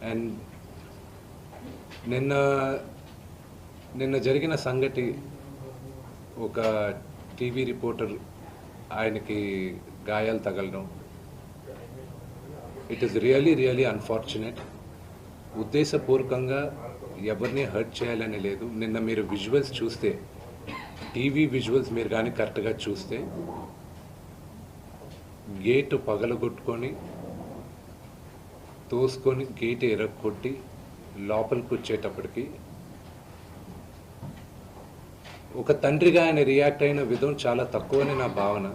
And నిన్న నిన్న జరిగిన సంగతి ఒక టీవీ రిపోర్టర్ ఆయనకి గాయాలు తగలడం, ఇట్ ఈస్ రియలీ అన్ఫార్చునేట్. ఉద్దేశపూర్వకంగా ఎవరిని హర్ట్ చేయాలని లేదు. నిన్న మీరు విజువల్స్ చూస్తే, టీవీ విజువల్స్ మీరు కానీ కరెక్ట్గా చూస్తే, గేటు పగలగొట్టుకొని తోసుకొని గేటు ఎరగొట్టి లోపలికి వచ్చేటప్పటికి ఒక తండ్రిగా ఆయన రియాక్ట్ అయిన విధం చాలా తక్కువని నా భావన.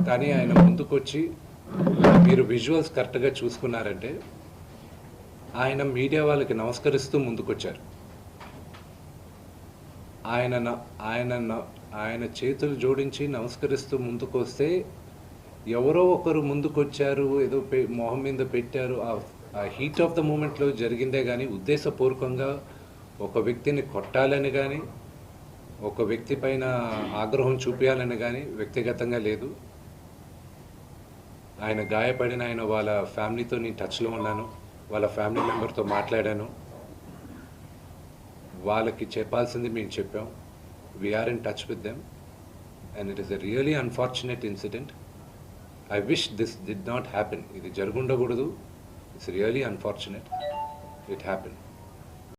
కానీ ఆయన ముందుకొచ్చి మీరు విజువల్స్ కరెక్ట్గా చూసుకున్నారంటే ఆయన మీడియా వాళ్ళకి నమస్కరిస్తూ ముందుకొచ్చారు. ఆయన చేతులు జోడించి నమస్కరిస్తూ ముందుకు వస్తే ఎవరో ఒకరు ముందుకొచ్చారు, ఏదో మొహం మీద పెట్టారు. ఆ హీట్ ఆఫ్ ద మూమెంట్లో జరిగిందే కానీ ఉద్దేశపూర్వకంగా ఒక వ్యక్తిని కొట్టాలని కానీ ఒక వ్యక్తి పైన ఆగ్రహం చూపించాలని కానీ వ్యక్తిగతంగా లేదు. ఆయన గాయపడిన ఆయన వాళ్ళ ఫ్యామిలీతో నేను టచ్లో ఉన్నాను, వాళ్ళ ఫ్యామిలీ మెంబర్తో మాట్లాడాను. వాళ్ళకి చెప్పాల్సింది మేము చెప్పాం. We're in touch with them and it is a really unfortunate incident. I wish this did not happen. ఇది జరుగుండకూడదు. It's really unfortunate. It happen.